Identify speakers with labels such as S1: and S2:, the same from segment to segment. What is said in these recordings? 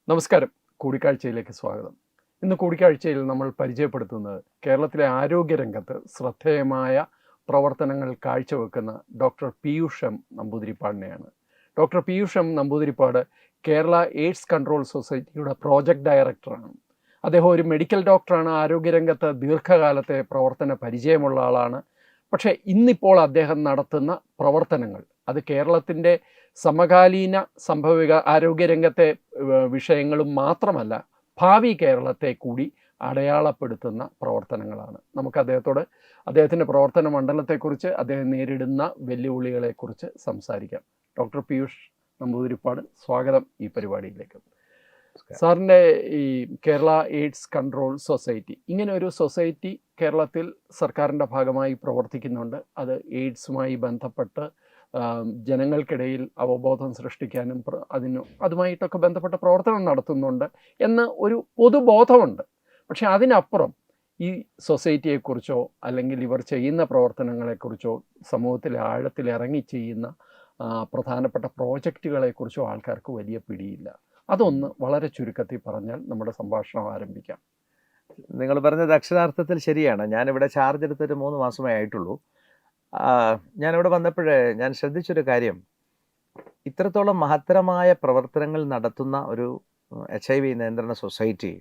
S1: നമസ്കാരം. കൂടിക്കാഴ്ചയിലേക്ക് സ്വാഗതം. ഇന്ന് കൂടിക്കാഴ്ചയിൽ നമ്മൾ പരിചയപ്പെടുത്തുന്നത് കേരളത്തിലെ ആരോഗ്യരംഗത്ത് ശ്രദ്ധേയമായ പ്രവർത്തനങ്ങൾ കാഴ്ചവെക്കുന്ന ഡോക്ടർ പീയൂഷ് എം നമ്പൂതിരിപ്പാടിനെയാണ്. Doctor Piyush M Namboothiripad Kerala AIDS control സൊസൈറ്റിയുടെ പ്രോജക്റ്റ് ഡയറക്ടറാണ്. അദ്ദേഹം ഒരു മെഡിക്കൽ ഡോക്ടറാണ്. ആരോഗ്യരംഗത്ത് ദീർഘകാലത്തെ പ്രവർത്തന പരിചയമുള്ള ആളാണ്. പക്ഷേ ഇന്നിപ്പോൾ അദ്ദേഹം നടത്തുന്ന പ്രവർത്തനങ്ങൾ അത് കേരളത്തിൻ്റെ സമകാലീന ആരോഗ്യരംഗത്തെ വിഷയങ്ങളും മാത്രമല്ല, ഭാവി കേരളത്തെ കൂടി അടയാളപ്പെടുത്തുന്ന പ്രവർത്തനങ്ങളാണ്. നമുക്ക് അദ്ദേഹത്തിൻ്റെ പ്രവർത്തന മണ്ഡലത്തെക്കുറിച്ച്, അദ്ദേഹം നേരിടുന്ന വെല്ലുവിളികളെക്കുറിച്ച് സംസാരിക്കാം. ഡോക്ടർ പീയൂഷ് നമ്പൂതിരിപ്പാട്, സ്വാഗതം ഈ പരിപാടിയിലേക്ക്. സാറിൻ്റെ ഈ കേരള എയ്ഡ്സ് കൺട്രോൾ സൊസൈറ്റി, ഇങ്ങനെ ഒരു സൊസൈറ്റി കേരളത്തിൽ സർക്കാരിൻ്റെ ഭാഗമായി പ്രവർത്തിക്കുന്നുണ്ട്. അത് എയ്ഡ്സുമായി ബന്ധപ്പെട്ട് ജനങ്ങൾക്കിടയിൽ അവബോധം സൃഷ്ടിക്കാനും അതുമായിട്ടൊക്കെ ബന്ധപ്പെട്ട പ്രവർത്തനം നടത്തുന്നുണ്ട് എന്ന് ഒരു പൊതുബോധമുണ്ട്. പക്ഷെ അതിനപ്പുറം ഈ സൊസൈറ്റിയെക്കുറിച്ചോ അല്ലെങ്കിൽ ഇവർ ചെയ്യുന്ന പ്രവർത്തനങ്ങളെക്കുറിച്ചോ സമൂഹത്തിലെ ആഴത്തിൽ ഇറങ്ങി ചെയ്യുന്ന പ്രധാനപ്പെട്ട പ്രോജക്റ്റുകളെക്കുറിച്ചോ ആൾക്കാർക്ക് വലിയ പിടിയില്ല. അതൊന്ന് വളരെ ചുരുക്കത്തിൽ പറഞ്ഞാൽ നമ്മുടെ സംഭാഷണം ആരംഭിക്കാം.
S2: നിങ്ങൾ പറഞ്ഞത് അക്ഷരാർത്ഥത്തിൽ ശരിയാണ്. ഞാനിവിടെ ചാർജ് എടുത്തിട്ട് 3 മാസമേ ആയിട്ടുള്ളൂ. ഞാനിവിടെ വന്നപ്പോഴേ ഞാൻ ശ്രദ്ധിച്ചൊരു കാര്യം, ഇത്രത്തോളം മഹത്തരമായ പ്രവർത്തനങ്ങൾ നടത്തുന്ന ഒരു HIV നിയന്ത്രണ സൊസൈറ്റി,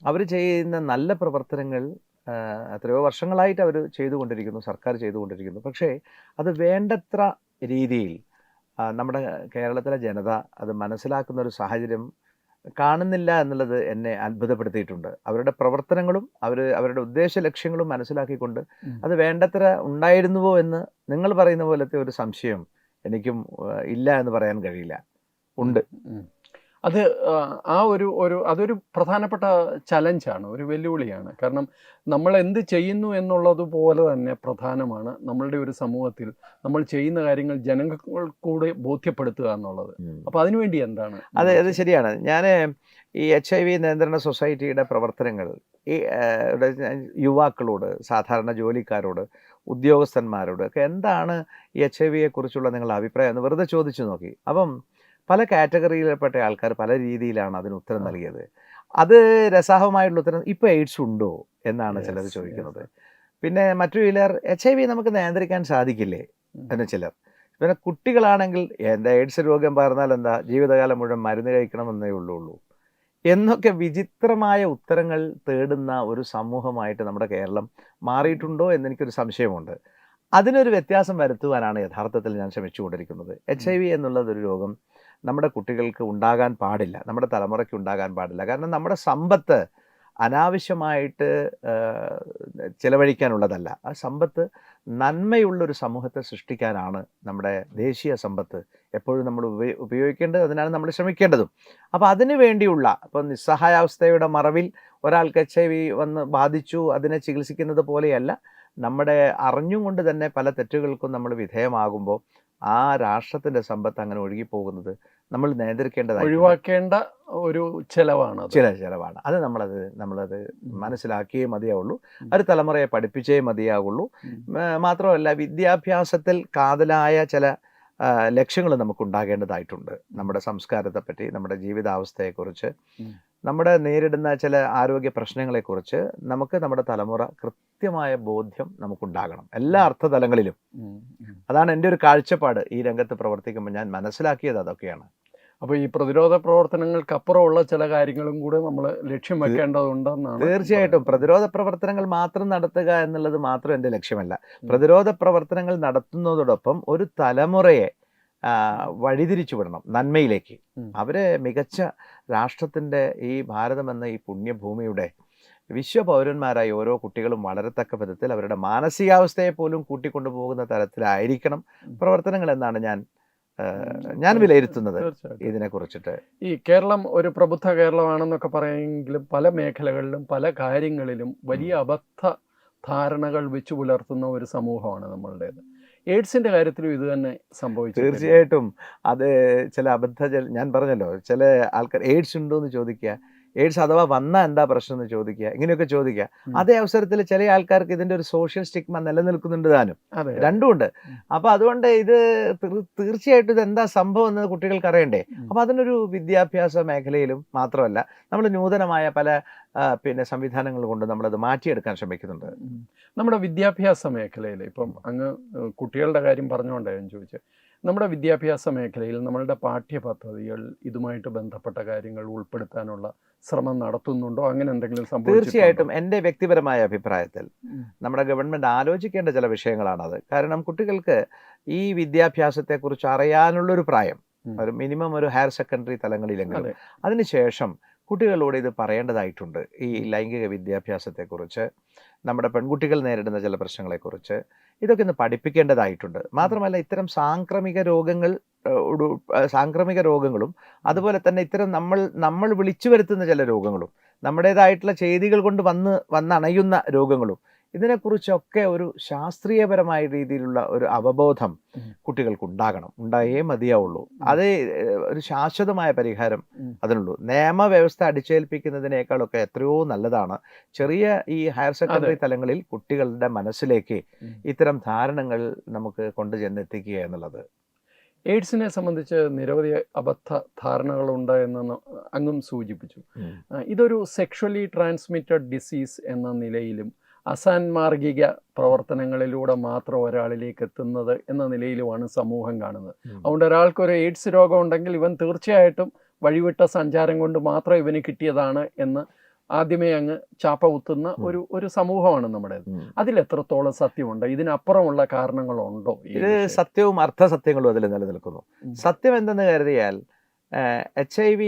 S2: അവർ ചെയ്യുന്ന നല്ല പ്രവർത്തനങ്ങൾ എത്രയോ വർഷങ്ങളായിട്ട് അവർ ചെയ്തുകൊണ്ടിരിക്കുന്നു, സർക്കാർ ചെയ്തുകൊണ്ടിരിക്കുന്നു. പക്ഷേ അത് വേണ്ടത്ര രീതിയിൽ നമ്മുടെ കേരളത്തിലെ ജനത അത് മനസ്സിലാക്കുന്ന ഒരു സാഹചര്യം കാണുന്നില്ല എന്നുള്ളത് എന്നെ അത്ഭുതപ്പെടുത്തിയിട്ടുണ്ട്. അവരുടെ പ്രവർത്തനങ്ങളും അവരുടെ ഉദ്ദേശ ലക്ഷ്യങ്ങളും മനസ്സിലാക്കിക്കൊണ്ട് അത് വേണ്ടത്ര ഉണ്ടായിരുന്നുവോ എന്ന് നിങ്ങൾ പറയുന്ന പോലത്തെ ഒരു സംശയം എനിക്കും ഇല്ല എന്ന് പറയാൻ കഴിയില്ല. ഉണ്ട്.
S1: അത് അതൊരു പ്രധാനപ്പെട്ട ചലഞ്ചാണ്, ഒരു വെല്ലുവിളിയാണ്. കാരണം നമ്മൾ എന്ത് ചെയ്യുന്നു എന്നുള്ളതുപോലെ തന്നെ പ്രധാനമാണ് നമ്മളുടെ ഒരു സമൂഹത്തിൽ നമ്മൾ ചെയ്യുന്ന കാര്യങ്ങൾ ജനങ്ങൾക്കൂടെ ബോധ്യപ്പെടുത്തുക എന്നുള്ളത്. അപ്പോൾ അതിനുവേണ്ടി എന്താണ്?
S2: അത് ശരിയാണ്. ഞാൻ ഈ HIV നിയന്ത്രണ സൊസൈറ്റിയുടെ പ്രവർത്തനങ്ങൾ ഈ യുവാക്കളോട്, സാധാരണ ജോലിക്കാരോട്, ഉദ്യോഗസ്ഥന്മാരോട് ഒക്കെ എന്താണ് ഈ HIV കുറിച്ചുള്ള നിങ്ങളുടെ അഭിപ്രായം എന്ന് വെറുതെ ചോദിച്ചു നോക്കി. അപ്പം പല കാറ്റഗറിയിൽപ്പെട്ട ആൾക്കാർ പല രീതിയിലാണ് അതിന് ഉത്തരം നൽകിയത്. അത് രസാവഹമായിട്ടുള്ള ഉത്തരം, ഇപ്പോൾ എയ്ഡ്സ് ഉണ്ടോ എന്നാണ് ചിലർ ചോദിക്കുന്നത്. പിന്നെ മറ്റു ചിലർ HIV നമുക്ക് നിയന്ത്രിക്കാൻ സാധിക്കില്ലേ എന്ന് ചിലർ. പിന്നെ കുട്ടികളാണെങ്കിൽ എന്താ എയ്ഡ്സ് രോഗം പറഞ്ഞാൽ എന്താ, ജീവിതകാലം മുഴുവൻ മരുന്ന് കഴിക്കണമെന്നേ ഉള്ളൂ എന്നൊക്കെ വിചിത്രമായ ഉത്തരങ്ങൾ തേടുന്ന ഒരു സമൂഹമായിട്ട് നമ്മുടെ കേരളം മാറിയിട്ടുണ്ടോ എന്നെനിക്കൊരു സംശയമുണ്ട്. അതിനൊരു വ്യത്യാസം വരുത്തുവാനാണ് യഥാർത്ഥത്തിൽ ഞാൻ ശ്രമിച്ചുകൊണ്ടിരിക്കുന്നത്. HIV എന്നുള്ളതൊരു രോഗം നമ്മുടെ കുട്ടികൾക്ക് ഉണ്ടാകാൻ പാടില്ല, നമ്മുടെ തലമുറയ്ക്ക് ഉണ്ടാകാൻ പാടില്ല. കാരണം നമ്മുടെ സമ്പത്ത് അനാവശ്യമായിട്ട് ചിലവഴിക്കാനുള്ളതല്ല. ആ സമ്പത്ത് നന്മയുള്ളൊരു സമൂഹത്തെ സൃഷ്ടിക്കാനാണ് നമ്മുടെ ദേശീയ സമ്പത്ത് എപ്പോഴും നമ്മൾ ഉപയോഗിക്കേണ്ടത്. അതിനാണ് നമ്മൾ ശ്രമിക്കേണ്ടതും. അപ്പോൾ അതിനു വേണ്ടിയുള്ള, ഇപ്പോൾ നിസ്സഹായാവസ്ഥയുടെ മറവിൽ ഒരാൾക്ക് HIV വന്ന് ബാധിച്ചു അതിനെ ചികിത്സിക്കുന്നത് പോലെയല്ല, നമ്മുടെ അറിഞ്ഞും കൊണ്ട് തന്നെ പല തെറ്റുകൾക്കും നമ്മൾ വിധേയമാകുമ്പോൾ ആ രാഷ്ട്രത്തിൻ്റെ സമ്പത്ത് അങ്ങനെ ഒഴുകിപ്പോകുന്നത് നമ്മൾ നിയന്ത്രിക്കേണ്ടതായി, ഒഴിവാക്കേണ്ട
S1: ഒരു ചെലവാണ്.
S2: അത് നമ്മളത് മനസ്സിലാക്കിയേ മതിയാവുള്ളൂ. ഒരു തലമുറയെ പഠിപ്പിച്ചേ മതിയാവുള്ളൂ. മാത്രമല്ല, വിദ്യാഭ്യാസത്തിൽ കാതലായ ചില ലക്ഷ്യങ്ങൾ നമുക്കുണ്ടാകേണ്ടതായിട്ടുണ്ട്. നമ്മുടെ സംസ്കാരത്തെപ്പറ്റി, നമ്മുടെ ജീവിതാവസ്ഥയെക്കുറിച്ച്, നമ്മുടെ നേരിടുന്ന ചില ആരോഗ്യ പ്രശ്നങ്ങളെക്കുറിച്ച് നമുക്ക് നമ്മുടെ തലമുറ കൃത്യമായ ബോധ്യം നമുക്കുണ്ടാകണം, എല്ലാ അർത്ഥതലങ്ങളിലും. അതാണ് എൻ്റെ ഒരു കാഴ്ചപ്പാട്. ഈ രംഗത്ത് പ്രവർത്തിക്കുമ്പോൾ ഞാൻ മനസ്സിലാക്കിയത് അതൊക്കെയാണ്.
S1: അപ്പോൾ ഈ പ്രതിരോധ പ്രവർത്തനങ്ങൾക്കപ്പുറമുള്ള ചില കാര്യങ്ങളും കൂടെ നമ്മൾ ലക്ഷ്യം വെക്കേണ്ടതുണ്ടെന്നാണ്.
S2: തീർച്ചയായിട്ടും പ്രതിരോധ പ്രവർത്തനങ്ങൾ മാത്രം നടത്തുക എന്നുള്ളത് മാത്രം എൻ്റെ ലക്ഷ്യമല്ല. പ്രതിരോധ പ്രവർത്തനങ്ങൾ നടത്തുന്നതോടൊപ്പം ഒരു തലമുറയെ വഴിതിരിച്ചു വിടണം നന്മയിലേക്ക്. അവരെ മികച്ച രാഷ്ട്രത്തിൻ്റെ, ഈ ഭാരതം എന്ന ഈ പുണ്യഭൂമിയുടെ വിശ്വപൗരന്മാരായി ഓരോ കുട്ടികളും വളരത്തക്ക വിധത്തിൽ അവരുടെ മാനസികാവസ്ഥയെ പോലും കൂട്ടിക്കൊണ്ടുപോകുന്ന തരത്തിലായിരിക്കണം പ്രവർത്തനങ്ങൾ എന്നാണ് ഞാൻ വിലയിരുത്തുന്നത് ഇതിനെക്കുറിച്ചിട്ട്.
S1: ഈ കേരളം ഒരു പ്രബുദ്ധ കേരളമാണെന്നൊക്കെ പറയുമെങ്കിലും പല മേഖലകളിലും പല കാര്യങ്ങളിലും വലിയ അബദ്ധ ധാരണകൾ വെച്ചു പുലർത്തുന്ന ഒരു സമൂഹമാണ് നമ്മളുടേത്. എയ്ഡ്സിൻ്റെ കാര്യത്തിലും ഇത് തന്നെ സംഭവിച്ചു.
S2: തീർച്ചയായിട്ടും അത് ചില ഞാൻ പറഞ്ഞല്ലോ, ചില ആൾക്കാർ എയ്ഡ്സ് ഉണ്ടോ എന്ന് ചോദിക്കുക, എയ്ഡ്സ് അഥവാ വന്നാൽ എന്താ പ്രശ്നം എന്ന് ചോദിക്കുക, ഇങ്ങനെയൊക്കെ ചോദിക്കുക. അതേ അവസരത്തിൽ ചില ആൾക്കാർക്ക് ഇതിൻ്റെ ഒരു സോഷ്യൽ സ്റ്റിഗ്മ നിലനിൽക്കുന്നുണ്ട് താനും,
S1: അതെ
S2: രണ്ടുമുണ്ട്. അപ്പോൾ അതുകൊണ്ട് ഇത് തീർച്ചയായിട്ടും ഇത് എന്താ സംഭവം എന്ന് കുട്ടികൾക്ക് അറിയണ്ടേ. അപ്പോൾ അതിനൊരു വിദ്യാഭ്യാസ മേഖലയിലും മാത്രമല്ല, നമ്മൾ നൂതനമായ പല പിന്നെ സംവിധാനങ്ങൾ കൊണ്ട് നമ്മളത് മാറ്റിയെടുക്കാൻ ശ്രമിക്കുന്നുണ്ട്.
S1: നമ്മുടെ വിദ്യാഭ്യാസ മേഖലയിൽ ഇപ്പം അങ്ങ് കുട്ടികളുടെ കാര്യം പറഞ്ഞുകൊണ്ടാണ് ഞാൻ ചോദിച്ചത്. നമ്മുടെ വിദ്യാഭ്യാസ മേഖലയിൽ നമ്മളുടെ പാഠ്യപദ്ധതികൾ ഇതുമായിട്ട് ബന്ധപ്പെട്ട കാര്യങ്ങൾ ഉൾപ്പെടുത്താനുള്ള ശ്രമം നടത്തുന്നുണ്ടോ? അങ്ങനെ എന്തെങ്കിലും സംഭവിച്ചിട്ടുണ്ടോ?
S2: തീർച്ചയായിട്ടും എൻ്റെ വ്യക്തിപരമായ അഭിപ്രായത്തിൽ നമ്മുടെ ഗവൺമെൻറ് ആലോചിക്കേണ്ട ചില വിഷയങ്ങളാണത്. കാരണം കുട്ടികൾക്ക് ഈ വിദ്യാഭ്യാസത്തെക്കുറിച്ച് അറിയാനുള്ളൊരു പ്രായം, ഒരു മിനിമം ഒരു ഹയർ സെക്കൻഡറി തലങ്ങളിലെങ്കിലും, അതിനുശേഷം കുട്ടികളോട് ഇത് പറയേണ്ടതായിട്ടുണ്ട്. ഈ ലൈംഗിക വിദ്യാഭ്യാസത്തെക്കുറിച്ച്, നമ്മുടെ പെൺകുട്ടികൾ നേരിടുന്ന ചില പ്രശ്നങ്ങളെക്കുറിച്ച് ഇതൊക്കെ ഒന്ന് പഠിപ്പിക്കേണ്ടതായിട്ടുണ്ട്. മാത്രമല്ല ഇത്തരം സാംക്രമിക രോഗങ്ങളും അതുപോലെ തന്നെ ഇത്തരം നമ്മൾ വിളിച്ചു വരുത്തുന്ന ചില രോഗങ്ങളും, നമ്മുടേതായിട്ടുള്ള ചെയ്തികൾ കൊണ്ട് വന്നണയുന്ന രോഗങ്ങളും, ഇതിനെക്കുറിച്ചൊക്കെ ഒരു ശാസ്ത്രീയപരമായ രീതിയിലുള്ള ഒരു അവബോധം കുട്ടികൾക്കുണ്ടാകണം. ഉണ്ടായേ മതിയാവുള്ളൂ. അത് ഒരു ശാശ്വതമായ പരിഹാരം അതിനുള്ളൂ. നിയമവ്യവസ്ഥ അടിച്ചേൽപ്പിക്കുന്നതിനേക്കാളൊക്കെ എത്രയോ നല്ലതാണ് ചെറിയ ഈ ഹയർ സെക്കൻഡറി തലങ്ങളിൽ കുട്ടികളുടെ മനസ്സിലേക്ക് ഇത്തരം ധാരണകൾ നമുക്ക് കൊണ്ടുചെന്നെത്തിക്കുക എന്നുള്ളത്.
S1: എയ്ഡ്സിനെ സംബന്ധിച്ച് നിരവധി അബദ്ധ ധാരണകളുണ്ട് എന്ന് അങ്ങും സൂചിപ്പിച്ചു. ഇതൊരു സെക്ഷുവലി ട്രാൻസ്മിറ്റഡ് ഡിസീസ് എന്ന നിലയിലും അസാൻമാർഗിക പ്രവർത്തനങ്ങളിലൂടെ മാത്രം ഒരാളിലേക്ക് എത്തുന്നത് എന്ന നിലയിലുമാണ് സമൂഹം കാണുന്നത്. അതുകൊണ്ട് ഒരാൾക്കൊരു എയ്ഡ്സ് രോഗം ഉണ്ടെങ്കിൽ ഇവൻ തീർച്ചയായിട്ടും വഴിവിട്ട സഞ്ചാരം കൊണ്ട് മാത്രം ഇവന് കിട്ടിയതാണ് എന്ന് ആദ്യമേ അങ്ങ് ചാപ്പ കുത്തുന്ന ഒരു സമൂഹമാണ് നമ്മുടേത്. അതിലെത്രത്തോളം സത്യമുണ്ട്? ഇതിനപ്പുറമുള്ള കാരണങ്ങളുണ്ടോ?
S2: ഇത് സത്യവും അർത്ഥസത്യങ്ങളും അതിൽ നിലനിൽക്കുന്നു. സത്യം എന്തെന്ന് കരുതിയാൽ HIV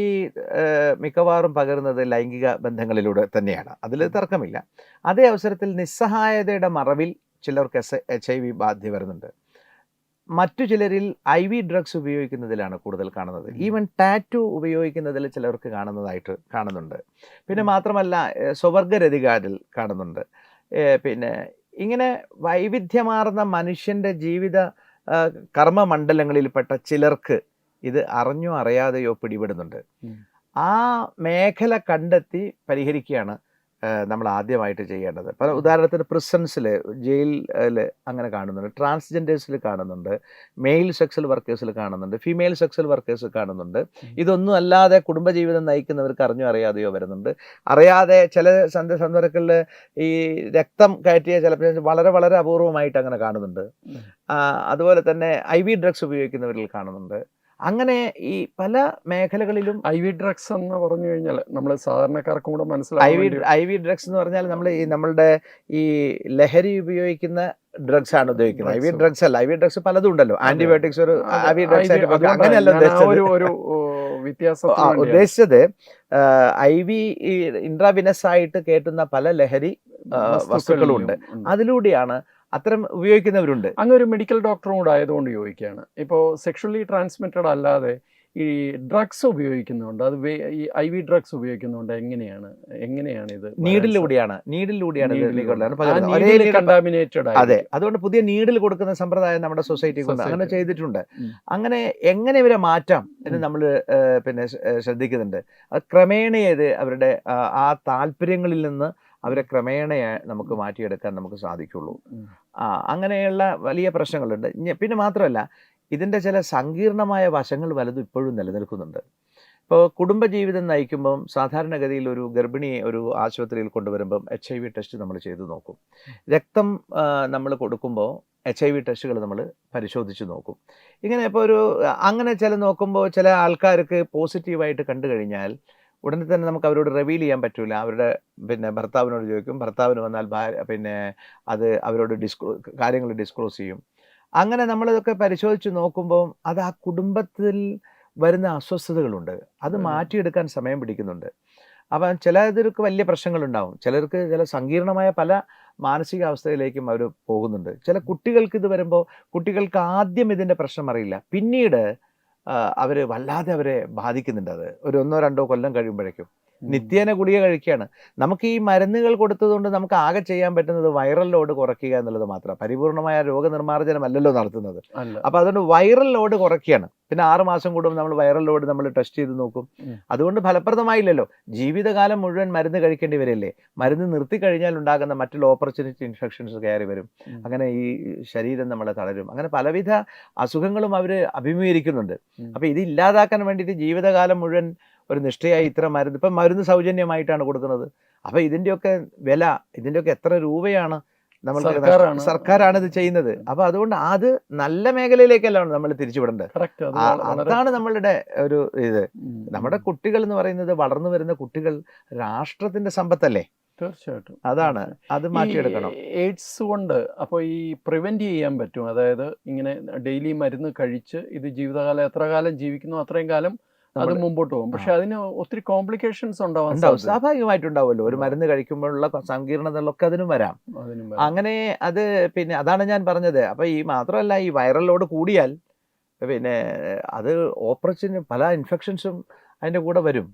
S2: മിക്കവാറും പകരുന്നത് ലൈംഗിക ബന്ധങ്ങളിലൂടെ തന്നെയാണ്, അതിൽ തർക്കമില്ല. അതേ അവസരത്തിൽ നിസ്സഹായതയുടെ മറവിൽ ചിലർക്ക് HIV ബാധ വരുന്നുണ്ട്. മറ്റു ചിലരിൽ IV ഡ്രഗ്സ് ഉപയോഗിക്കുന്നതിലാണ് കൂടുതൽ കാണുന്നത്. ഈവൻ ടാറ്റു ഉപയോഗിക്കുന്നതിൽ ചിലർക്ക് കാണുന്നുണ്ട്. പിന്നെ മാത്രമല്ല സ്വവർഗരതികാരിൽ കാണുന്നുണ്ട്. പിന്നെ ഇങ്ങനെ വൈവിധ്യമാർന്ന മനുഷ്യൻ്റെ ജീവിത കർമ്മമണ്ഡലങ്ങളിൽപ്പെട്ട ചിലർക്ക് ഇത് അറിഞ്ഞോ അറിയാതെയോ പിടിപെടുന്നുണ്ട്. ആ മേഖല കണ്ടെത്തി പരിഹരിക്കുകയാണ് നമ്മൾ ആദ്യമായിട്ട് ചെയ്യേണ്ടത്. പല ഉദാഹരണത്തിന് പ്രിസൺസിൽ, ജയിലിൽ അങ്ങനെ കാണുന്നുണ്ട്, ട്രാൻസ്ജെൻഡേഴ്സിൽ കാണുന്നുണ്ട്, മെയിൽ സെക്സൽ വർക്കേഴ്സിൽ കാണുന്നുണ്ട്, ഫീമെയിൽ സെക്സൽ വർക്കേഴ്സ് കാണുന്നുണ്ട്. ഇതൊന്നും അല്ലാതെ കുടുംബജീവിതം നയിക്കുന്നവർക്ക് അറിഞ്ഞോ അറിയാതെയോ വരുന്നുണ്ട്. അറിയാതെ ചില സന്ദർഭങ്ങളിൽ ഈ രക്തം കയറ്റിയ ചിലപ്പോൾ വളരെ വളരെ അപൂർവമായിട്ട് അങ്ങനെ കാണുന്നുണ്ട്. അതുപോലെ തന്നെ IV ഡ്രഗ്സ് ഉപയോഗിക്കുന്നവരിൽ കാണുന്നുണ്ട്. അങ്ങനെ ഈ പല മേഖലകളിലും
S1: IV ഡ്രഗ്സ് എന്ന് പറഞ്ഞു കഴിഞ്ഞാൽ നമ്മൾ സാധാരണക്കാർക്കും കൂടെ മനസ്സിലാവും.
S2: IV ഡ്രഗ്സ് എന്ന് പറഞ്ഞാൽ നമ്മളുടെ ഈ ലഹരി ഉപയോഗിക്കുന്ന ഡ്രഗ്സ് ആണ് ഉദ്ദേശിക്കുന്നത്. IV ഡ്രഗ്സ് അല്ല. IV ഡ്രഗ്സ് പലതും ഉണ്ടല്ലോ. ആന്റിബയോട്ടിക്സ് ഒരു IV ഡ്രഗ്സ് ആയിട്ട് അങ്ങനെയല്ല ഉദ്ദേശിച്ചത്. IV ഇൻട്രാവിനസ് ആയിട്ട് കേട്ടുന്ന പല ലഹരി വസ്തുക്കളും ഉണ്ട്. അതിലൂടെയാണ് അത്തരം ഉപയോഗിക്കുന്നവരുണ്ട്.
S1: അങ്ങനെ ഒരു മെഡിക്കൽ ഡോക്ടറും കൂടെ ആയതുകൊണ്ട് ചോദിക്കുകയാണ്. ഇപ്പോൾ സെക്ഷുവലി ട്രാൻസ്മിറ്റഡ് അല്ലാതെ ഈ ഡ്രഗ്സ് ഉപയോഗിക്കുന്നുണ്ട്, അത് ഈ IV ഡ്രഗ്സ് ഉപയോഗിക്കുന്നുണ്ട്. എങ്ങനെയാണ് ഇത്?
S2: നീഡിലൂടെയാണ്
S1: കണ്ടാമിനേറ്റഡ്.
S2: അതെ, അതുകൊണ്ട് പുതിയ നീഡിൽ കൊടുക്കുന്ന സമ്പ്രദായം നമ്മുടെ സൊസൈറ്റി കൊണ്ട് അങ്ങനെ ചെയ്തിട്ടുണ്ട്. അങ്ങനെ എങ്ങനെ ഇവരെ മാറ്റാം എന്ന് നമ്മൾ പിന്നെ ശ്രദ്ധിക്കുന്നുണ്ട്. അത് ക്രമേണ അവരുടെ ആ താല്പര്യങ്ങളിൽ നിന്ന് അവരെ ക്രമേണ നമുക്ക് മാറ്റിയെടുക്കാൻ നമുക്ക് സാധിക്കുള്ളൂ. അങ്ങനെയുള്ള വലിയ പ്രശ്നങ്ങളുണ്ട്. പിന്നെ മാത്രമല്ല ഇതിൻ്റെ ചില സങ്കീർണമായ വശങ്ങൾ പലതും ഇപ്പോഴും നിലനിൽക്കുന്നുണ്ട്. ഇപ്പോൾ കുടുംബജീവിതം നയിക്കുമ്പം സാധാരണഗതിയിൽ ഒരു ഗർഭിണിയെ ഒരു ആശുപത്രിയിൽ കൊണ്ടുവരുമ്പം HIV ടെസ്റ്റ് നമ്മൾ ചെയ്തു നോക്കും. രക്തം നമ്മൾ കൊടുക്കുമ്പോൾ HIV ടെസ്റ്റുകൾ നമ്മൾ പരിശോധിച്ച് നോക്കും. ഇങ്ങനെ ഇപ്പോൾ അങ്ങനെ നോക്കുമ്പോൾ ചില ആൾക്കാർക്ക് പോസിറ്റീവായിട്ട് കണ്ടു കഴിഞ്ഞാൽ ഉടനെ തന്നെ നമുക്ക് അവരോട് റിവീൽ ചെയ്യാൻ പറ്റില്ല. അവരുടെ പിന്നെ ഭർത്താവിനോട് ചോദിക്കും. ഭർത്താവിന് വന്നാൽ അത് അവരോട് കാര്യങ്ങൾ ഡിസ്ക്ലോസ് ചെയ്യും. അങ്ങനെ നമ്മളിതൊക്കെ പരിശോധിച്ച് നോക്കുമ്പോൾ അത് ആ കുടുംബത്തിൽ വരുന്ന അസ്വസ്ഥതകളുണ്ട്. അത് മാറ്റിയെടുക്കാൻ സമയം പിടിക്കുന്നുണ്ട്. അപ്പം ചിലർക്ക് വലിയ പ്രശ്നങ്ങളുണ്ടാവും. ചിലർക്ക് ചില സങ്കീർണമായ പല മാനസികാവസ്ഥയിലേക്കും അവർ പോകുന്നുണ്ട്. ചില കുട്ടികൾക്ക് ഇത് വരുമ്പോൾ കുട്ടികൾക്ക് ആദ്യം ഇതിൻ്റെ പ്രശ്നം അറിയില്ല. പിന്നീട് അവർ വല്ലാതെ അവരെ ബാധിക്കുന്നുണ്ട്. അത് ഒരു 1-2 കൊല്ലം കഴിയുമ്പോഴേക്കും നിത്യേന ഗുളിക കഴിക്കുകയാണ്. നമുക്ക് ഈ മരുന്നുകൾ കൊടുത്തതുകൊണ്ട് നമുക്ക് ആകെ ചെയ്യാൻ പറ്റുന്നത് വൈറൽ ലോഡ് കുറയ്ക്കുക എന്നുള്ളത് മാത്രം. പരിപൂർണമായ രോഗനിർമ്മാർജ്ജനമല്ലല്ലോ നടത്തുന്നത്. അപ്പോൾ അതുകൊണ്ട് വൈറൽ ലോഡ് കുറയ്ക്കുകയാണ്. പിന്നെ 6 മാസം കൂടുമ്പോൾ നമ്മൾ വൈറൽ ലോഡ് നമ്മൾ ടെസ്റ്റ് ചെയ്ത് നോക്കും. അതുകൊണ്ട് ഫലപ്രദമായില്ലല്ലോ. ജീവിതകാലം മുഴുവൻ മരുന്ന് കഴിക്കേണ്ടി വരില്ലേ. മരുന്ന് നിർത്തി കഴിഞ്ഞാൽ ഉണ്ടാകുന്ന മറ്റുള്ള ഓപ്പർച്യൂണിറ്റി ഇൻഫെക്ഷൻസ് കയറി വരും. അങ്ങനെ ഈ ശരീരം നമ്മളെ തളരും. അങ്ങനെ പലവിധ അസുഖങ്ങളും അവർ അഭിമുഖീകരിക്കുന്നുണ്ട്. അപ്പോൾ ഇത് ഇല്ലാതാക്കാൻ വേണ്ടിയിട്ട് ജീവിതകാലം മുഴുവൻ ഒരു നിഷ്ഠയായി ഇത്ര മരുന്ന്, ഇപ്പം മരുന്ന് സൗജന്യമായിട്ടാണ് കൊടുക്കുന്നത്. അപ്പോൾ ഇതിൻ്റെയൊക്കെ വില, ഇതിൻ്റെയൊക്കെ എത്ര രൂപയാണ് നമ്മൾ സർക്കാരാണ് ഇത് ചെയ്യുന്നത്. അപ്പോൾ അതുകൊണ്ട് അത് നല്ല മേഖലയിലേക്കല്ല നമ്മൾ തിരിച്ചുവിടേണ്ടത്. അതാണ് നമ്മളുടെ ഒരു ഇത്. നമ്മുടെ കുട്ടികൾ എന്ന് പറയുന്നത്, വളർന്നു വരുന്ന കുട്ടികൾ രാഷ്ട്രത്തിന്റെ സമ്പത്തല്ലേ.
S1: തീർച്ചയായിട്ടും
S2: അതാണ്, അത് മാറ്റിയെടുക്കണം.
S1: എയ്ഡ്സ് കൊണ്ട് അപ്പോൾ ഈ പ്രിവെന്റ് ചെയ്യാൻ പറ്റും. അതായത് ഇങ്ങനെ ഡെയിലി മരുന്ന് കഴിച്ച് ഇത് ജീവിതകാലം എത്ര കാലം ജീവിക്കുന്നു അത്രയും കാലം അത് മുമ്പോട്ട് പോകും. പക്ഷെ അതിന് ഒത്തിരി കോംപ്ലിക്കേഷൻസ് ഉണ്ടാവും.
S2: സ്വാഭാവികമായിട്ടുണ്ടാവുമല്ലോ. ഒരു മരുന്ന് കഴിക്കുമ്പോഴുള്ള സങ്കീർണതകളൊക്കെ അതിനും വരാം. അങ്ങനെ അത് പിന്നെ അതാണ് ഞാൻ പറഞ്ഞത്. അപ്പൊ ഈ മാത്രമല്ല, ഈ വൈറൽ ലോഡ് കൂടിയാൽ പിന്നെ അത് ഓപ്പറേഷന് പല ഇൻഫെക്ഷൻസും അതിന്റെ കൂടെ വരും.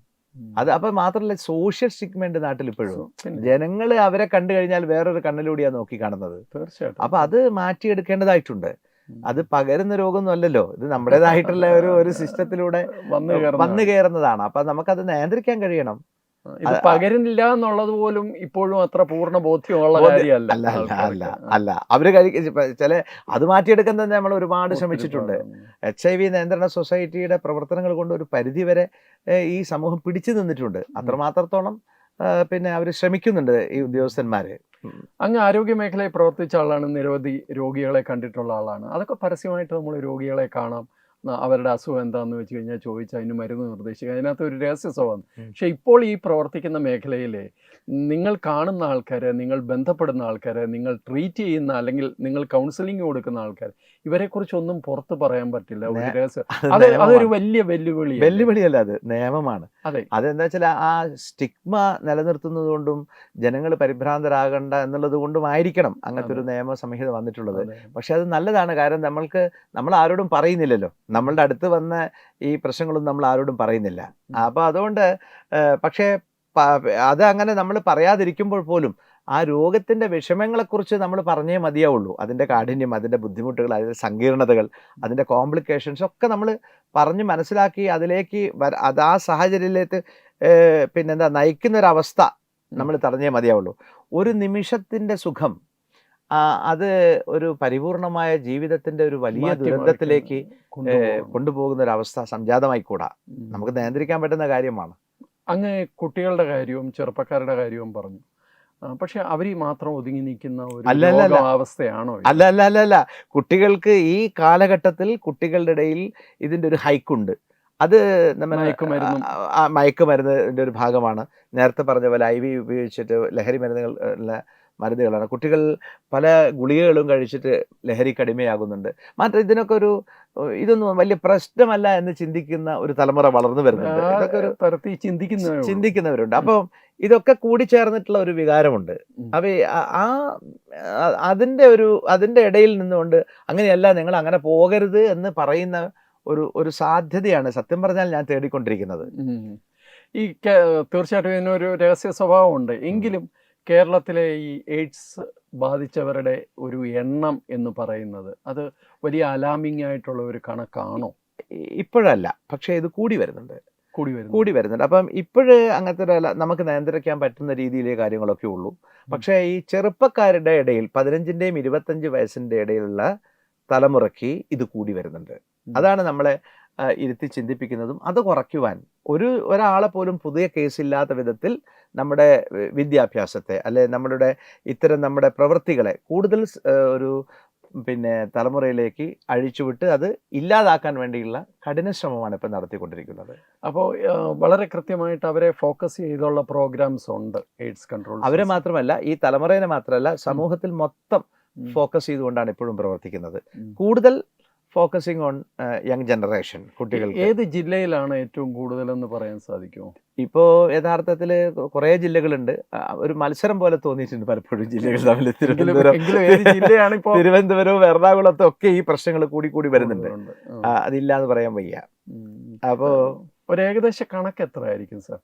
S2: അത് അപ്പൊ മാത്രമല്ല, സോഷ്യൽ സ്റ്റിഗ്മ നാട്ടിൽ ഇപ്പോഴും ജനങ്ങൾ അവരെ കണ്ടു കഴിഞ്ഞാൽ വേറൊരു കണ്ണിലൂടെയാണ് നോക്കി കാണുന്നത്.
S1: തീർച്ചയായിട്ടും.
S2: അപ്പൊ അത് മാറ്റിയെടുക്കേണ്ടതായിട്ടുണ്ട്. അത് പകരുന്ന രോഗമൊന്നും അല്ലല്ലോ. ഇത് നമ്മുടേതായിട്ടുള്ള ഒരു സിസ്റ്റത്തിലൂടെ വന്നു കയറുന്നതാണ്. അപ്പൊ നമുക്കത് നിയന്ത്രിക്കാൻ കഴിയണം.
S1: ഇത് പകരില്ല എന്നുള്ളത് പോലും ഇപ്പോഴും അത്ര പൂർണ്ണ ബോധ്യമുള്ള കാര്യമല്ല.
S2: അല്ല അവര് ചില അത് മാറ്റിയെടുക്കാൻ തന്നെ നമ്മൾ ഒരുപാട് ശ്രമിച്ചിട്ടുണ്ട്. HIV നിയന്ത്രണ സൊസൈറ്റിയുടെ പ്രവർത്തനങ്ങൾ കൊണ്ട് ഒരു പരിധിവരെ ഈ സമൂഹം പിടിച്ചു നിന്നിട്ടുണ്ട്. അത്രമാത്രത്തോളം പിന്നെ അവർ ശ്രമിക്കുന്നുണ്ട് ഈ ഉദ്യോഗസ്ഥന്മാര്.
S1: അങ്ങ് ആരോഗ്യ മേഖലയിൽ പ്രവർത്തിച്ച ആളാണ്, നിരവധി രോഗികളെ കണ്ടിട്ടുള്ള ആളാണ്. അതൊക്കെ പരസ്യമായിട്ട് നമ്മൾ രോഗികളെ കാണാം, അവരുടെ അസുഖം എന്താണെന്ന് വെച്ച് കഴിഞ്ഞാൽ ചോദിച്ചാൽ അതിന് മരുന്ന് നിർദ്ദേശിക്കുക, അതിനകത്ത് ഒരു രഹസ്യ സ്വഭാവം. പക്ഷെ ഇപ്പോൾ ഈ പ്രവർത്തിക്കുന്ന മേഖലയിലെ നിങ്ങൾ കാണുന്ന ആൾക്കാരെ, നിങ്ങൾ ബന്ധപ്പെടുന്ന ആൾക്കാരെ, നിങ്ങൾ ട്രീറ്റ് ചെയ്യുന്ന അല്ലെങ്കിൽ നിങ്ങൾ കൗൺസിലിംഗ് കൊടുക്കുന്ന ആൾക്കാർ, ഇവരെക്കുറിച്ചൊന്നും പുറത്ത് പറയാൻ പറ്റില്ല. ഒരു രഹസ്യം. അതൊരു വലിയ വെല്ലുവിളിയല്ല,
S2: അത് നിയമമാണ്.
S1: അതെ,
S2: അതെന്താ വെച്ചാൽ ആ സ്റ്റിഗ്മ നിലനിർത്തുന്നത് കൊണ്ടും ജനങ്ങൾ പരിഭ്രാന്തരാകണ്ട എന്നുള്ളത് കൊണ്ടുമായിരിക്കണം അങ്ങനത്തെ ഒരു നിയമ സംഹിത വന്നിട്ടുള്ളത്. പക്ഷെ അത് നല്ലതാണ്. കാരണം നമ്മൾ ആരോടും പറയുന്നില്ലല്ലോ. നമ്മളുടെ അടുത്ത് വന്ന ഈ പ്രശ്നങ്ങളൊന്നും നമ്മൾ ആരോടും പറയുന്നില്ല. അപ്പോൾ അതുകൊണ്ട് പക്ഷേ അത് അങ്ങനെ നമ്മൾ പറയാതിരിക്കുമ്പോൾ പോലും ആ രോഗത്തിൻ്റെ വിഷമങ്ങളെക്കുറിച്ച് നമ്മൾ പറഞ്ഞേ മതിയാവുള്ളൂ. അതിൻ്റെ കാഠിന്യം, അതിൻ്റെ ബുദ്ധിമുട്ടുകൾ, അതിൻ്റെ സങ്കീർണതകൾ, അതിൻ്റെ കോംപ്ലിക്കേഷൻസ് ഒക്കെ നമ്മൾ പറഞ്ഞ് മനസ്സിലാക്കി അതിലേക്ക് അത് ആ സാഹചര്യത്തിലേക്ക് പിന്നെന്താ നയിക്കുന്നൊരവസ്ഥ നമ്മൾ തടഞ്ഞേ മതിയാവുള്ളൂ. ഒരു നിമിഷത്തിൻ്റെ സുഖം അത് ഒരു പരിപൂർണമായ ജീവിതത്തിൻ്റെ ഒരു വലിയ ദുരന്തത്തിലേക്ക് കൊണ്ടുപോകുന്ന ഒരു അവസ്ഥ സംജാതമായിക്കൂടാ. നമുക്ക് നിയന്ത്രിക്കാൻ പറ്റുന്ന കാര്യമാണ്.
S1: അങ്ങ് കുട്ടികളുടെ കാര്യവും ചെറുപ്പക്കാരുടെ കാര്യവും പറഞ്ഞു. പക്ഷെ അവർ മാത്രം ഒതുങ്ങി നിൽക്കുന്ന ഒരു അവസ്ഥയാണോ?
S2: അല്ല. കുട്ടികൾക്ക് ഈ കാലഘട്ടത്തിൽ കുട്ടികളുടെ ഇടയിൽ ഇതിൻ്റെ ഒരു ഹൈക്കുണ്ട്. അത് മയക്കുമരുന്നിൻ്റെ ഒരു ഭാഗമാണ്. നേരത്തെ പറഞ്ഞ പോലെ IV ഉപയോഗിച്ചിട്ട് ലഹരി മരുന്നുകളാണ്. കുട്ടികൾ പല ഗുളികകളും കഴിച്ചിട്ട് ലഹരിക്ക് അടിമയാകുന്നുണ്ട്. മാത്രം ഇതിനൊക്കെ ഇതൊന്നും വലിയ പ്രശ്നമല്ല എന്ന് ചിന്തിക്കുന്ന ഒരു തലമുറ വളർന്നു വരുന്നുണ്ട്. ഇതൊക്കെ ഒരു തരത്തിൽ ചിന്തിക്കുന്നവരുണ്ട്. അപ്പം ഇതൊക്കെ കൂടിച്ചേർന്നിട്ടുള്ള ഒരു വികാരമുണ്ട്. അപ്പൊ അതിൻ്റെ ഇടയിൽ നിന്നുകൊണ്ട് അങ്ങനെയല്ല, നിങ്ങൾ അങ്ങനെ പോകരുത് എന്ന് പറയുന്ന ഒരു സാധ്യതയാണ് സത്യം പറഞ്ഞാൽ ഞാൻ തേടിക്കൊണ്ടിരിക്കുന്നത്.
S1: ഈ തീർച്ചയായിട്ടും ഇതിനൊരു രഹസ്യ സ്വഭാവമുണ്ട്. എങ്കിലും കേരളത്തിലെ ഈ എയ്ഡ്സ് ബാധിച്ചവരുടെ ഒരു എണ്ണം എന്ന് പറയുന്നത് അത് വലിയ അലാമിംഗ് ആയിട്ടുള്ള ഒരു കണക്കാണോ?
S2: ഇപ്പോഴല്ല, പക്ഷേ ഇത് കൂടി വരുന്നുണ്ട്. അപ്പം ഇപ്പോഴ് അങ്ങനത്തെ നമുക്ക് നിയന്ത്രിക്കാൻ പറ്റുന്ന രീതിയിലെ കാര്യങ്ങളൊക്കെ ഉള്ളൂ. പക്ഷേ ഈ ചെറുപ്പക്കാരുടെ ഇടയിൽ 15-ന്റെയും 25 വയസ്സിൻ്റെ ഇടയിലുള്ള തലമുറയ്ക്ക് ഇത് കൂടി വരുന്നുണ്ട്. അതാണ് നമ്മളെ ഇരുത്തി ചിന്തിപ്പിക്കുന്നതും. അത് കുറയ്ക്കുവാൻ ഒരാളെ പോലും പുതിയ കേസില്ലാത്ത വിധത്തിൽ നമ്മുടെ വിദ്യാഭ്യാസത്തെ അല്ലെ നമ്മുടെ പ്രവൃത്തികളെ കൂടുതൽ ഒരു തലമുറയിലേക്ക് അഴിച്ചുവിട്ട് അത് ഇല്ലാതാക്കാൻ വേണ്ടിയുള്ള കഠിന ശ്രമമാണ് ഇപ്പം നടത്തിക്കൊണ്ടിരിക്കുന്നത്.
S1: അപ്പോൾ വളരെ കൃത്യമായിട്ട് അവരെ ഫോക്കസ് ചെയ്തുള്ള പ്രോഗ്രാംസ് ഉണ്ട് എയ്ഡ്സ് കൺട്രോൾ.
S2: അവരെ മാത്രമല്ല, ഈ തലമുറയെ മാത്രമല്ല, സമൂഹത്തിൽ മൊത്തം ഫോക്കസ് ചെയ്തുകൊണ്ടാണ് ഇപ്പോഴും പ്രവർത്തിക്കുന്നത്. കൂടുതൽ ഫോക്കസിങ് ഓൺ യങ് ജനറേഷൻ കുട്ടികൾ.
S1: ഏത് ജില്ലയിലാണ് ഏറ്റവും കൂടുതലെന്ന് പറയാൻ സാധിക്കുമോ?
S2: ഇപ്പോൾ യഥാർത്ഥത്തിൽ കുറേ ജില്ലകളുണ്ട്. ഒരു മത്സരം പോലെ തോന്നിയിട്ടുണ്ട് പലപ്പോഴും ജില്ലകൾ തമ്മിൽ. തിരുവനന്തപുരവും എറണാകുളത്തും ഒക്കെ ഈ പ്രശ്നങ്ങൾ കൂടി വരുന്നുണ്ട്. അതില്ല എന്ന് പറയാൻ വയ്യ. അപ്പോൾ
S1: ഒരു ഏകദേശ കണക്ക് എത്ര ആയിരിക്കും സാർ?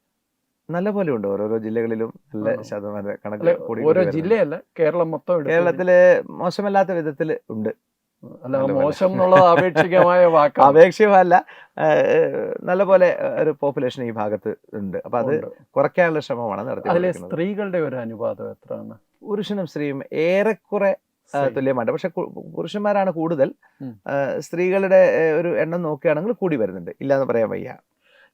S2: നല്ലപോലെ ഉണ്ട്. ഓരോരോ ജില്ലകളിലും നല്ല
S1: ആണോ?
S2: ശതമാനം
S1: അല്ല,
S2: കണക്ക് കൂടി
S1: ഓരോ
S2: വരുന്നുണ്ട്.
S1: ജില്ലയല്ല, കേരളം മൊത്തം എടുത്തു കഴിഞ്ഞാൽ.
S2: കേരളത്തില് മോശമല്ലാത്ത വിധത്തിൽ ഉണ്ട്.
S1: അല്ല,
S2: നല്ലപോലെ
S1: മോശം എന്നുള്ളത് ആപേക്ഷികമായ വാക്കാണ്.
S2: അപേക്ഷികമല്ല, നല്ലപോലെ ഒരു പോപ്പുലേഷൻ ഈ ഭാഗത്ത് ഉണ്ട്. അപ്പൊ അത്
S1: ഉണ്ട്.
S2: കുറയ്ക്കാനുള്ള ശ്രമമാണ്
S1: അതിലെ
S2: നടത്തിക്കൊണ്ടിരിക്കുന്നത്.
S1: സ്ത്രീകളുടെ ഒരു അനുപാതം എത്രയാണ്?
S2: പുരുഷനും സ്ത്രീയും ഏറെക്കുറെ
S1: Same.
S2: തുല്യമാണ്. പക്ഷെ പുരുഷന്മാരാണ് കൂടുതൽ.
S1: ഉം.
S2: സ്ത്രീകളുടെ ഒരു എണ്ണം നോക്കുകയാണെങ്കിൽ കൂടി വരുന്നുണ്ട്, ഇല്ലാന്ന് പറയാൻ വയ്യ.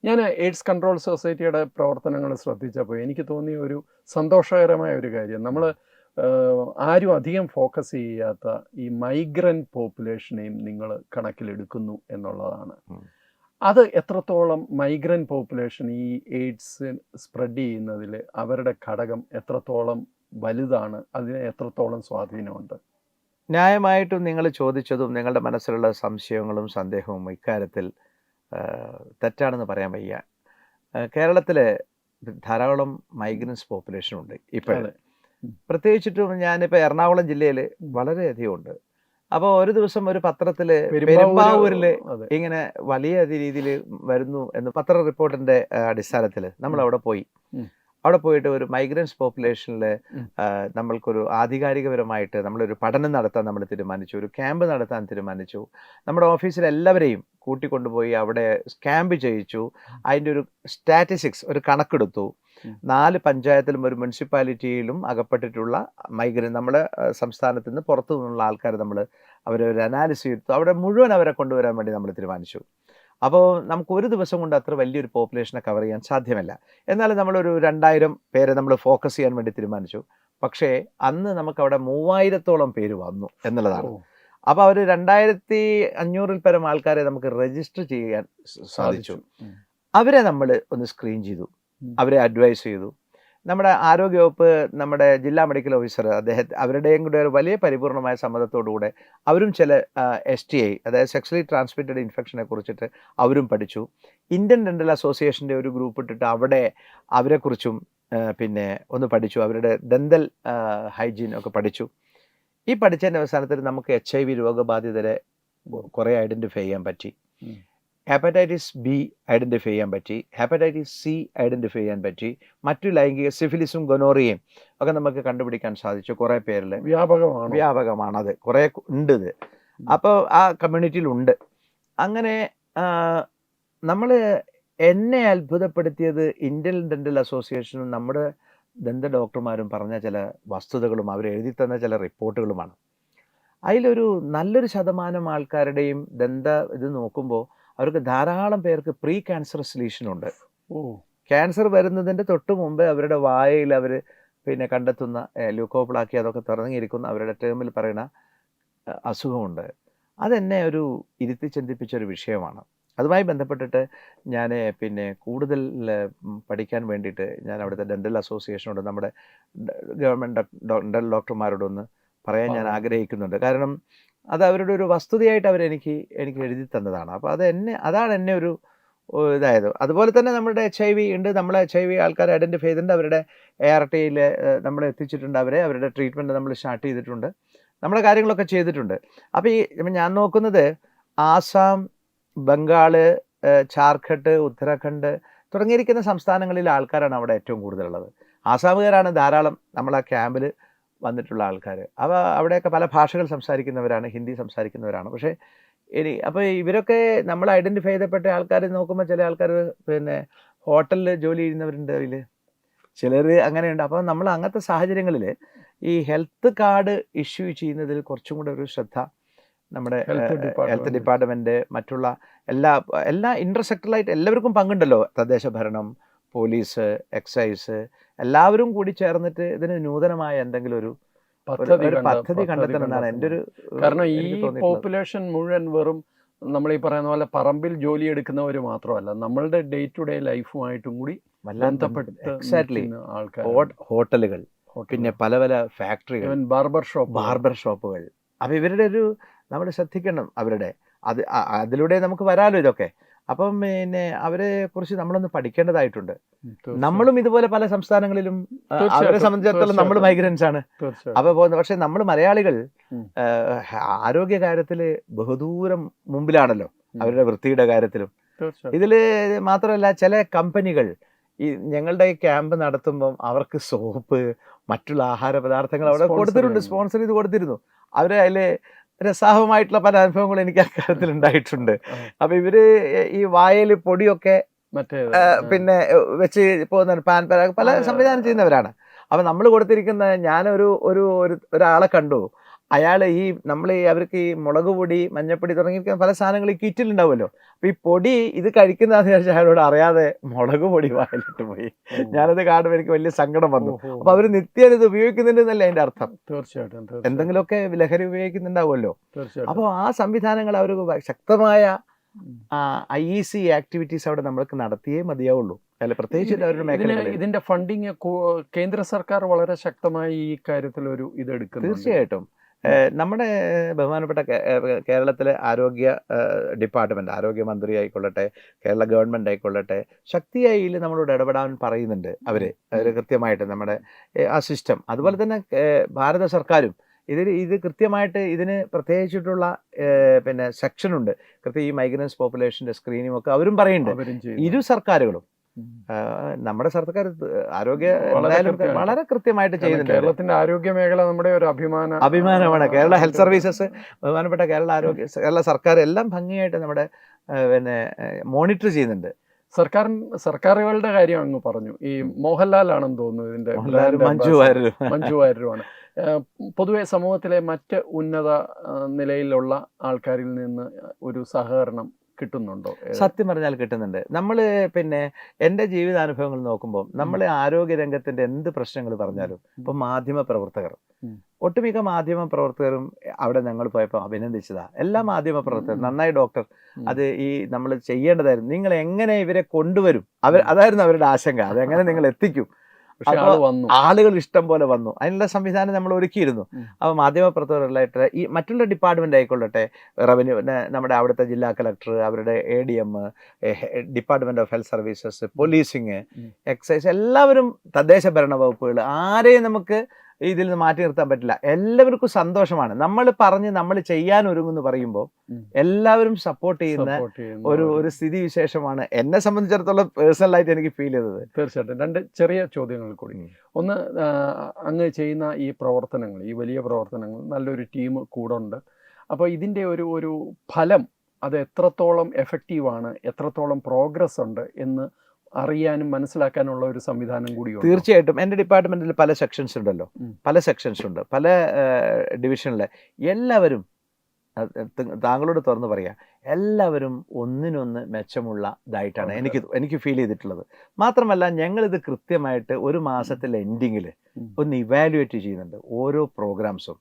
S1: ഞാൻ എയ്ഡ്സ് കൺട്രോൾ സൊസൈറ്റിയുടെ പ്രവർത്തനങ്ങൾ ശ്രദ്ധിച്ചപ്പോൾ എനിക്ക് തോന്നിയ ഒരു സന്തോഷകരമായ ഒരു കാര്യം, നമ്മൾ ആരും അധികം ഫോക്കസ് ചെയ്യാത്ത ഈ മൈഗ്രൻ്റ് പോപ്പുലേഷനെയും നിങ്ങൾ കണക്കിലെടുക്കുന്നു എന്നുള്ളതാണ്.
S2: ഉം.
S1: അത് എത്രത്തോളം മൈഗ്രൻ്റ് പോപ്പുലേഷൻ ഈ എയ്ഡ്സ് സ്പ്രെഡ് ചെയ്യുന്നതിൽ അവരുടെ ഘടകം എത്രത്തോളം വലുതാണ്, അതിന് എത്രത്തോളം സ്വാധീനമുണ്ട്?
S2: ന്യായമായിട്ടും നിങ്ങൾ ചോദിച്ചതും നിങ്ങളുടെ മനസ്സിലുള്ള സംശയങ്ങളും സന്ദേഹവും ഇക്കാര്യത്തിൽ തെറ്റാണെന്ന് പറയാൻ വയ്യ. കേരളത്തിൽ ധാരാളം മൈഗ്രൻസ് പോപ്പുലേഷൻ ഉണ്ട് ഇപ്പോഴും.
S1: അതെ.
S2: പ്രത്യേകിച്ചിട്ടും ഞാനിപ്പോൾ എറണാകുളം ജില്ലയിൽ വളരെയധികം ഉണ്ട്. അപ്പോൾ ഒരു ദിവസം ഒരു പത്രത്തിൽ പെരുമ്പാവൂരിൽ
S1: അതെ.
S2: ഇങ്ങനെ വലിയ രീതിയിൽ വരുന്നു എന്ന് പത്ര റിപ്പോർട്ടിൻ്റെ അടിസ്ഥാനത്തിൽ നമ്മൾ അവിടെ പോയി.
S1: ഉം.
S2: അവിടെ പോയിട്ട് ഒരു മൈഗ്രൻസ് പോപ്പുലേഷനിൽ
S1: ഉം.
S2: നമ്മൾക്കൊരു ആധികാരികപരമായിട്ട് നമ്മളൊരു പഠനം നടത്താൻ നമ്മൾ തീരുമാനിച്ചു, ഒരു ക്യാമ്പ് നടത്താൻ തീരുമാനിച്ചു. നമ്മുടെ ഓഫീസിൽ എല്ലാവരെയും കൂട്ടിക്കൊണ്ടുപോയി അവിടെ ക്യാമ്പ് ചെയ്യിച്ചു. അതിൻ്റെ ഒരു സ്റ്റാറ്റിസ്റ്റിക്സ്, ഒരു കണക്കെടുത്തു. 4 പഞ്ചായത്തിലും ഒരു മുനിസിപ്പാലിറ്റിയിലും അകപ്പെട്ടിട്ടുള്ള മൈഗ്രൻ്റ് നമ്മുടെ സംസ്ഥാനത്ത് നിന്ന് പുറത്തു നിന്നുള്ള ആൾക്കാർ അവരെ ഒരു അനാലിസിസ് എടുത്തു. അവിടെ മുഴുവൻ അവരെ കൊണ്ടുവരാൻ വേണ്ടി നമ്മൾ തീരുമാനിച്ചു. അപ്പോൾ നമുക്ക് ഒരു ദിവസം കൊണ്ട് അത്ര വലിയൊരു പോപ്പുലേഷനെ കവർ ചെയ്യാൻ സാധ്യമല്ല. എന്നാലും നമ്മളൊരു 2000 പേരെ നമ്മൾ ഫോക്കസ് ചെയ്യാൻ വേണ്ടി തീരുമാനിച്ചു. പക്ഷേ അന്ന് നമുക്കവിടെ 3000-ഓളം പേര് വന്നു എന്നുള്ളതാണ്. അപ്പോൾ അവർ 2500-ൽ പരം ആൾക്കാരെ നമുക്ക് രജിസ്റ്റർ ചെയ്യാൻ സാധിച്ചു. അവരെ നമ്മൾ ഒന്ന് സ്ക്രീൻ ചെയ്തു, അവരെ അഡ്വൈസ് ചെയ്തു. നമ്മുടെ ആരോഗ്യവകുപ്പ്, നമ്മുടെ ജില്ലാ മെഡിക്കൽ ഓഫീസർ അവരുടെയും കൂടെ ഒരു വലിയ പരിപൂർണമായ സമ്മതത്തോടുകൂടെ അവരും ചില STI, അതായത് സെക്സ്വലി ട്രാൻസ്മിറ്റഡ് ഇൻഫെക്ഷനെ കുറിച്ചിട്ട് അവരും പഠിച്ചു. ഇന്ത്യൻ ഡെൻ്റൽ അസോസിയേഷൻ്റെ ഒരു ഗ്രൂപ്പ് ഇട്ടിട്ട് അവിടെ അവരെക്കുറിച്ചും പിന്നെ ഒന്ന് പഠിച്ചു. അവരുടെ ഡെൻ്റൽ ഹൈജീൻ ഒക്കെ പഠിച്ചു. ഈ പഠിച്ചതിൻ്റെ അവസാനത്തിൽ നമുക്ക് HIV രോഗബാധിതരെ കുറേ ഐഡൻറ്റിഫൈ ചെയ്യാൻ പറ്റി. ഹെപ്പറ്റൈറ്റിസ് B ഐഡൻറ്റിഫൈ ചെയ്യാൻ പറ്റി, ഹെപ്പറ്റൈറ്റിസ് C ഐഡൻറ്റിഫൈ ചെയ്യാൻ പറ്റി, മറ്റു ലൈംഗിക സിഫിലിസും ഗൊനോറിയയും ഒക്കെ നമുക്ക് കണ്ടുപിടിക്കാൻ സാധിച്ചു. കുറേ പേരിൽ വ്യാപകമാണത്, കുറേ ഉണ്ട് ഇത്. അപ്പോൾ ആ കമ്മ്യൂണിറ്റിയിലുണ്ട്. അങ്ങനെ എന്നെ അത്ഭുതപ്പെടുത്തിയത് ഇന്ത്യൻ ഡെൻ്റൽ അസോസിയേഷനും നമ്മുടെ ദന്ത ഡോക്ടർമാരും പറഞ്ഞ ചില വസ്തുതകളും അവർ എഴുതി തന്ന ചില റിപ്പോർട്ടുകളുമാണ്. അതിലൊരു നല്ലൊരു ശതമാനം ആൾക്കാരുടെയും ഇത് നോക്കുമ്പോൾ അവർക്ക് ധാരാളം പേർക്ക് പ്രീ ക്യാൻസറസ് ലീഷനുണ്ട്. ക്യാൻസർ വരുന്നതിൻ്റെ തൊട്ട് മുമ്പ് അവരുടെ വായയിൽ അവർ പിന്നെ കണ്ടെത്തുന്ന ല്യൂക്കോപ്ലാക്കി അതൊക്കെ തുറന്നിരിക്കുന്ന അവരുടെ ടേമിൽ പറയുന്ന അസുഖമുണ്ട്. അതെന്നെ ഒരു ഇരുത്തി ചിന്തിപ്പിച്ചൊരു വിഷയമാണ്. അതുമായി ബന്ധപ്പെട്ടിട്ട് ഞാൻ പിന്നെ കൂടുതൽ പഠിക്കാൻ വേണ്ടിയിട്ട് ഞാൻ അവിടുത്തെ ഡെൻ്റൽ അസോസിയേഷനോട്, നമ്മുടെ ഗവൺമെൻറ് ഡെൻ്റൽ ഡോക്ടർമാരോടൊന്ന് പറയാൻ ഞാൻ ആഗ്രഹിക്കുന്നുണ്ട്. കാരണം അത് അവരുടെ ഒരു വസ്തുതയായിട്ട് അവരെനിക്ക് എഴുതി തന്നതാണ്. അപ്പോൾ അതാണ് എന്നെ ഒരു ഇതായത്. അതുപോലെ തന്നെ നമ്മുടെ HIV ഉണ്ട്. നമ്മൾ HIV ആൾക്കാർ ഐഡൻറ്റിഫൈ ചെയ്തിട്ടുണ്ട്. അവരുടെ ARTയിൽ നമ്മൾ എത്തിച്ചിട്ടുണ്ട്. അവരുടെ ട്രീറ്റ്മെൻറ്റ് നമ്മൾ സ്റ്റാർട്ട് ചെയ്തിട്ടുണ്ട്. നമ്മളെ കാര്യങ്ങളൊക്കെ ചെയ്തിട്ടുണ്ട്. അപ്പോൾ ഞാൻ നോക്കുന്നത് ആസാം, ബംഗാൾ, ജാർഖണ്ഡ്, ഉത്തരാഖണ്ഡ് തുടങ്ങിയിരിക്കുന്ന സംസ്ഥാനങ്ങളിലെ ആൾക്കാരാണ് അവിടെ ഏറ്റവും കൂടുതലുള്ളത്. ആസാമുകാരാണ് ധാരാളം നമ്മളെ ക്യാമ്പിൽ വന്നിട്ടുള്ള ആൾക്കാർ. അവിടെയൊക്കെ പല ഭാഷകൾ സംസാരിക്കുന്നവരാണ്, ഹിന്ദി സംസാരിക്കുന്നവരാണ്. പക്ഷേ അപ്പോൾ ഇവരൊക്കെ നമ്മൾ ഐഡൻറ്റിഫൈ ചെയ്തപ്പെട്ട ആൾക്കാർ നോക്കുമ്പോൾ ചില ആൾക്കാർ പിന്നെ ഹോട്ടലിൽ ജോലി ചെയ്യുന്നവരുണ്ട്, അതിൽ ചിലർ അങ്ങനെയുണ്ട്. അപ്പോൾ നമ്മൾ അങ്ങനത്തെ സാഹചര്യങ്ങളിൽ ഈ ഹെൽത്ത് കാർഡ് ഇഷ്യൂ ചെയ്യുന്നതിൽ കുറച്ചും കൂടെ ഒരു ശ്രദ്ധ നമ്മുടെ ഹെൽത്ത് ഡിപ്പാർട്ട്മെൻറ്റ്, മറ്റുള്ള എല്ലാ ഇൻ്റർസെക്ടറലായിട്ട് എല്ലാവർക്കും പങ്കുണ്ടല്ലോ. തദ്ദേശ ഭരണം, പോലീസ്, എക്സൈസ് എല്ലാവരും കൂടി ചേർന്നിട്ട് ഇതിന് നൂതനമായ എന്തെങ്കിലും ഒരു പദ്ധതി കണ്ടെത്തണമെന്നാണ് എൻ്റെ ഒരു.
S1: കാരണം ഈ പോപ്പുലേഷൻ മുഴുവൻ വെറും നമ്മൾ ഈ പറയുന്ന പോലെ പറമ്പിൽ ജോലി എടുക്കുന്നവർ മാത്രമല്ല, നമ്മളുടെ ഡേ ടു ഡേ ലൈഫുമായിട്ടും കൂടി ബന്ധപ്പെട്ട്
S2: ആൾക്കാർ, ഹോട്ടലുകൾ, പിന്നെ പല പല ഫാക്ടറികൾ, ബാർബർ ഷോപ്പുകൾ. അപ്പോൾ ഇവരുടെ ഒരു നമ്മൾ ശ്രദ്ധിക്കണം. അതിലൂടെ നമുക്ക് വരാലോ ഇതൊക്കെ. അപ്പം പിന്നെ അവരെ കുറിച്ച് നമ്മളൊന്ന് പഠിക്കേണ്ടതായിട്ടുണ്ട്. നമ്മളും ഇതുപോലെ പല സംസ്ഥാനങ്ങളിലും അവരെ സംബന്ധിച്ചിടത്തോളം നമ്മൾ മൈഗ്രൻസ് ആണ്. അപ്പോൾ പോകുന്നത്. പക്ഷെ നമ്മൾ മലയാളികൾ ആരോഗ്യ കാര്യത്തിൽ ബഹുദൂരം മുമ്പിലാണല്ലോ, അവരുടെ വൃത്തിയുടെ കാര്യത്തിലും. ഇതിൽ മാത്രമല്ല, ചില കമ്പനികൾ ഈ ഞങ്ങളുടെ ഈ ക്യാമ്പ് നടത്തുമ്പം അവർക്ക് സോപ്പ്, മറ്റുള്ള ആഹാര പദാർത്ഥങ്ങൾ അവിടെ
S1: Sponsor
S2: കൊടുത്തിട്ടുണ്ട്,
S1: ചെയ്യുന്നു.
S2: സ്പോൺസർ ചെയ്ത് കൊടുത്തിരുന്നു. അവർ അതിൽ രസാവമായിട്ടുള്ള പല അനുഭവങ്ങളും എനിക്ക് അക്കാര്യത്തിൽ ഉണ്ടായിട്ടുണ്ട്. അപ്പൊ ഇവര് ഈ വായയിൽ പൊടിയൊക്കെ
S1: മറ്റേ
S2: പിന്നെ വെച്ച് പോകുന്ന പാൻ പരാഗ് പല സംവിധാനം ചെയ്യുന്നവരാണ്. അപ്പം നമ്മൾ കൊടുത്തിരിക്കുന്ന ഞാനൊരു ഒരു ഒരാളെ കണ്ടു. അയാൾ ഈ നമ്മൾ ഈ അവർക്ക് ഈ മുളക് പൊടി, മഞ്ഞപ്പൊടി തുടങ്ങിയിരിക്കുന്ന പല സാധനങ്ങൾ ഈ കിറ്റിലുണ്ടാവുമല്ലോ. അപ്പം ഈ പൊടി ഇത് കഴിക്കുന്നതെന്ന് വിചാരിച്ചാൽ അയാളോട് അറിയാതെ മുളക് പൊടി വായിലിട്ട് പോയി. ഞാനത് കാണുമ്പോൾ എനിക്ക് വലിയ സങ്കടം വന്നു. അപ്പം അവർ നിത്യം ഇത് ഉപയോഗിക്കുന്നുണ്ടെന്നല്ലേ അതിൻ്റെ അർത്ഥം.
S1: തീർച്ചയായിട്ടും
S2: എന്തെങ്കിലുമൊക്കെ ലഹരി ഉപയോഗിക്കുന്നുണ്ടാവുമല്ലോ.
S1: തീർച്ചയായിട്ടും.
S2: അപ്പോൾ ആ സംവിധാനങ്ങൾ അവർ ശക്തമായ IEC ആക്ടിവിറ്റീസ് അവിടെ നമ്മൾക്ക് നടത്തിയേ മതിയാവുള്ളൂ. അല്ല പ്രത്യേകിച്ച് അവരുടെ മേഖലകളിൽ
S1: ഇതിന്റെ ഫണ്ടിങ് കേന്ദ്ര സർക്കാർ വളരെ ശക്തമായി ഈ കാര്യത്തിൽ ഒരു ഇതെടുക്കുന്നു.
S2: തീർച്ചയായിട്ടും നമ്മുടെ ബഹുമാനപ്പെട്ട കേരളത്തിലെ ആരോഗ്യ ഡിപ്പാർട്ട്മെൻറ്റ്, ആരോഗ്യമന്ത്രി ആയിക്കൊള്ളട്ടെ, കേരള ഗവൺമെൻറ് ആയിക്കൊള്ളട്ടെ, ശക്തിയായി ഇതിൽ നമ്മളോട് ഇടപെടാൻ പറയുന്നുണ്ട്. അവർ കൃത്യമായിട്ട് നമ്മുടെ ആ സിസ്റ്റം, അതുപോലെ തന്നെ ഭാരത സർക്കാരും ഇത് കൃത്യമായിട്ട് ഇതിന് പ്രത്യേകിച്ചിട്ടുള്ള പിന്നെ സെക്ഷനുണ്ട്. കൃത്യം ഈ മൈഗ്രൻസ് പോപ്പുലേഷൻ്റെ സ്ക്രീനിങ് ഒക്കെ അവരും പറയുന്നുണ്ട്. ഇരു സർക്കാരുകളും നമ്മുടെ സർക്കാർ ആരോഗ്യ വളരെ കൃത്യമായിട്ട് ചെയ്യുന്നുണ്ട്.
S1: കേരളത്തിന്റെ ആരോഗ്യ മേഖല നമ്മുടെ ഒരു
S2: അഭിമാനമാണ്. കേരള ഹെൽത്ത് സർവീസസ്, ബഹുമാനപ്പെട്ട കേരള സർക്കാർ എല്ലാം ഭംഗിയായിട്ട് നമ്മുടെ പിന്നെ മോണിറ്റർ ചെയ്യുന്നുണ്ട്.
S1: സർക്കാരുകളുടെ കാര്യം അങ്ങ് പറഞ്ഞു. ഈ മോഹൻലാൽ ആണെന്ന് തോന്നുന്നു ഇതിന്റെ മഞ്ജു വാര്യരുമാണ്. പൊതുവെ സമൂഹത്തിലെ മറ്റ് ഉന്നത നിലയിലുള്ള ആൾക്കാരിൽ നിന്ന് ഒരു സഹകരണം കിട്ടുന്നുണ്ടോ?
S2: സത്യം പറഞ്ഞാൽ കിട്ടുന്നുണ്ട്. നമ്മൾ പിന്നെ എൻ്റെ ജീവിതാനുഭവങ്ങൾ നോക്കുമ്പോൾ നമ്മൾ ആരോഗ്യരംഗത്തിൻ്റെ എന്ത് പ്രശ്നങ്ങൾ പറഞ്ഞാലും ഇപ്പം മാധ്യമ പ്രവർത്തകർ, ഒട്ടുമിക്ക മാധ്യമ പ്രവർത്തകരും അവിടെ ഞങ്ങൾ പോയപ്പോൾ അഭിനന്ദിച്ചതാ. എല്ലാ മാധ്യമ പ്രവർത്തകരും നന്നായി ഡോക്ടർ, അത് ഈ നമ്മൾ ചെയ്യേണ്ടതായിരുന്നു, നിങ്ങൾ എങ്ങനെ ഇവരെ കൊണ്ടുവരും, അതായിരുന്നു അവരുടെ ആശങ്ക, അതെങ്ങനെ നിങ്ങൾ എത്തിക്കും. ആളുകൾ ഇഷ്ടം പോലെ വന്നു, അതിനുള്ള സംവിധാനം നമ്മൾ ഒരുക്കിയിരുന്നു. അപ്പോൾ മാധ്യമപ്രവർത്തകர்களായിട്ട് ഈ മറ്റുള്ള ഡിപ്പാർട്ട്മെൻ്റ് ആയിക്കൊള്ളട്ടെ, റവന്യൂ, നമ്മുടെ അവിടുത്തെ ജില്ലാ കളക്ടർ, അവരുടെ ADM, department of health services, policing, excise, എല്ലാവരും, തദ്ദേശ ഭരണ വകുപ്പുകൾ, ആരെയും നമുക്ക് ഇതിൽ നിന്ന് മാറ്റി നിർത്താൻ പറ്റില്ല. എല്ലാവർക്കും സന്തോഷമാണ്. നമ്മൾ ചെയ്യാൻ ഒരുങ്ങുന്നു പറയുമ്പോൾ എല്ലാവരും സപ്പോർട്ട് ചെയ്യുന്ന ഒരു സ്ഥിതി വിശേഷമാണ് എന്നെ സംബന്ധിച്ചിടത്തോളം പേഴ്സണലായിട്ട് എനിക്ക് ഫീൽ ചെയ്തത്.
S1: തീർച്ചയായിട്ടും. രണ്ട് ചെറിയ ചോദ്യങ്ങൾ കൂടി. ഒന്ന്, അങ്ങ് ചെയ്യുന്ന ഈ പ്രവർത്തനങ്ങൾ, ഈ വലിയ പ്രവർത്തനങ്ങൾ, നല്ലൊരു ടീം കൂടെ ഉണ്ട്. അപ്പോൾ ഇതിൻ്റെ ഒരു ഫലം അത് എത്രത്തോളം എഫക്റ്റീവാണ്, എത്രത്തോളം പ്രോഗ്രസ് ഉണ്ട് എന്ന് അറിയാനും മനസ്സിലാക്കാനുള്ള ഒരു സംവിധാനം കൂടിയുണ്ട്.
S2: തീർച്ചയായിട്ടും. എൻ്റെ ഡിപ്പാർട്ട്മെൻറ്റിൽ പല സെക്ഷൻസ് ഉണ്ടല്ലോ, പല സെക്ഷൻസ് ഉണ്ട്, പല ഡിവിഷനിലെ എല്ലാവരും, താങ്കളോട് തുറന്ന് പറയാം, എല്ലാവരും ഒന്നിനൊന്ന് മെച്ചമുള്ളതായിട്ടാണ് എനിക്ക് ഫീൽ ചെയ്തിട്ടുള്ളത്. മാത്രമല്ല ഞങ്ങളിത് കൃത്യമായിട്ട് ഒരു മാസത്തിലെ എൻഡിങ്ങിൽ ഒന്ന് ഇവാലുവേറ്റ് ചെയ്യുന്നുണ്ട് ഓരോ പ്രോഗ്രാംസും.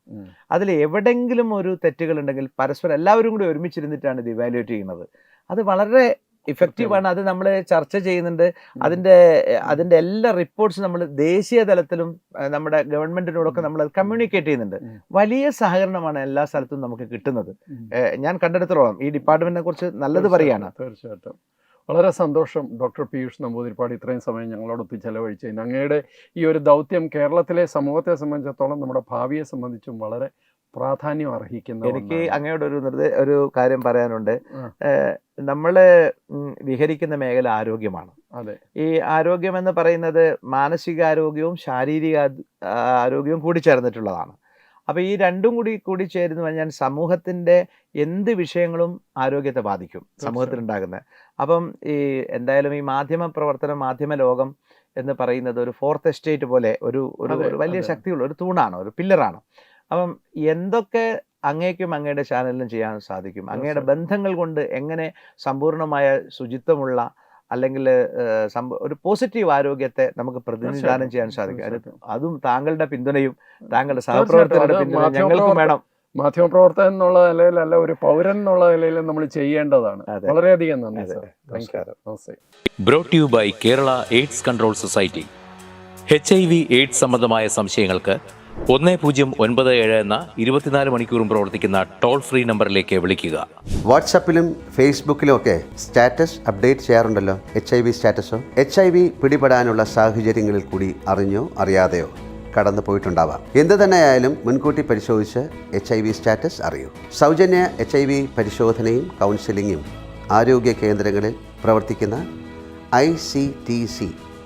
S2: അതിൽ എവിടെയെങ്കിലും ഒരു തെറ്റുകളുണ്ടെങ്കിൽ പരസ്പരം എല്ലാവരും കൂടി ഒരുമിച്ചിരുന്നിട്ടാണ് ഇത് ഇവാലുവേറ്റ് ചെയ്യുന്നത്. അത് വളരെ ഇഫക്റ്റീവാണ്. അത് നമ്മൾ ചർച്ച ചെയ്യുന്നുണ്ട്. അതിൻ്റെ എല്ലാ റിപ്പോർട്ട്സും നമ്മൾ ദേശീയ തലത്തിലും നമ്മുടെ ഗവൺമെൻറ്റിനോടൊക്കെ നമ്മൾ അത് കമ്മ്യൂണിക്കേറ്റ് ചെയ്യുന്നുണ്ട്. വലിയ സഹകരണമാണ് എല്ലാ സ്ഥലത്തും നമുക്ക് കിട്ടുന്നത്. ഞാൻ കണ്ടെടുത്തോളം ഈ ഡിപ്പാർട്ട്മെൻറ്റിനെ കുറിച്ച് നല്ലത് പറയുകയാണ്.
S1: തീർച്ചയായിട്ടും. വളരെ സന്തോഷം ഡോക്ടർ പീയൂഷ് നമ്പൂതിരിപ്പാട് ഇത്രയും സമയം ഞങ്ങളോടൊത്ത് ചെലവഴിച്ചതിന്. അങ്ങയുടെ ഈ ഒരു ദൗത്യം കേരളത്തിലെ സമൂഹത്തെ സംബന്ധിച്ചിടത്തോളം നമ്മുടെ ഭാവിയെ സംബന്ധിച്ചും വളരെ പ്രാധാന്യം അർഹിക്കുന്ന.
S2: എനിക്ക് അങ്ങയോട് ഒരു കാര്യം പറയാനുണ്ട്. നമ്മൾ വിഹരിക്കുന്ന മേഖല ആരോഗ്യമാണ്.
S1: അതെ.
S2: ഈ ആരോഗ്യം എന്ന് പറയുന്നത് മാനസികാരോഗ്യവും ശാരീരിക ആരോഗ്യവും കൂടി ചേർന്നിട്ടുള്ളതാണ്. അപ്പോൾ ഈ രണ്ടും കൂടി ചേരുന്നു പറഞ്ഞാൽ സമൂഹത്തിൻ്റെ എന്ത് വിഷയങ്ങളും ആരോഗ്യത്തെ ബാധിക്കും, സമൂഹത്തിലുണ്ടാകുന്നത്. അപ്പം ഈ എന്തായാലും ഈ മാധ്യമ പ്രവർത്തനം, മാധ്യമ ലോകം എന്ന് പറയുന്നത് ഒരു ഫോർത്ത് എസ്റ്റേറ്റ് പോലെ ഒരു വലിയ ശക്തിയുള്ള ഒരു തൂണാണ്, ഒരു പില്ലറാണ്. അപ്പം എന്തൊക്കെ അങ്ങേക്കും അങ്ങയുടെ ചാനലിനും ചെയ്യാൻ സാധിക്കും, അങ്ങയുടെ ബന്ധങ്ങൾ കൊണ്ട് എങ്ങനെ സമ്പൂർണ്ണമായ ശുചിത്വമുള്ള അല്ലെങ്കിൽ ഒരു പോസിറ്റീവ് ആരോഗ്യത്തെ നമുക്ക് പ്രതിനിധാനം ചെയ്യാൻ സാധിക്കും. അതും താങ്കളുടെ പിന്തുണയും താങ്കളുടെ സഹപ്രവർത്തകരുടെ പിന്തുണയും ഞങ്ങൾക്കും വേണം.
S1: മാധ്യമപ്രവർത്തകൻ എന്നുള്ള നിലയിലല്ല, ഒരു പൗരൻ എന്നുള്ള നിലയിൽ നമ്മൾ ചെയ്യേണ്ടതാണ്. വളരെയധികം നന്ദി സർ.
S2: നമസ്കാരം.
S3: Brought you by Kerala AIDS control society. HIV AIDS സംബന്ധമായ സംശയങ്ങൾക്ക് 1097 എന്ന 24 മണിക്കൂറും പ്രവർത്തിക്കുന്ന ടോൾ ഫ്രീ നമ്പറിലേക്ക് വിളിക്കുക.
S4: വാട്സാപ്പിലും ഫേസ്ബുക്കിലും ഒക്കെ സ്റ്റാറ്റസ് അപ്ഡേറ്റ് ചെയ്യാറുണ്ടല്ലോ, HIV സ്റ്റാറ്റസോ. HIV പിടിപെടാനുള്ള സാഹചര്യങ്ങളിൽ കൂടി അറിഞ്ഞോ അറിയാതെയോ കടന്നു പോയിട്ടുണ്ടാവാം. എന്ത് തന്നെയായാലും മുൻകൂട്ടി പരിശോധിച്ച് HIV സ്റ്റാറ്റസ് അറിയൂ. സൗജന്യ HIV പരിശോധനയും കൗൺസിലിങ്ങും ആരോഗ്യ കേന്ദ്രങ്ങളിൽ പ്രവർത്തിക്കുന്ന ICTC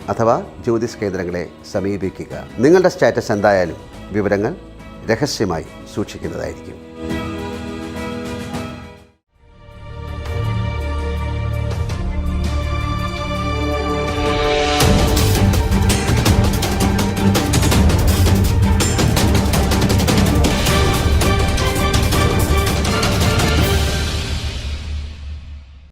S4: അഥവാ ജ്യോതിഷ് കേന്ദ്രങ്ങളെ സമീപിക്കുക. നിങ്ങളുടെ സ്റ്റാറ്റസ് എന്തായാലും വിവരങ്ങൾ രഹസ്യമായി സൂക്ഷിക്കുന്നതായിരിക്കും.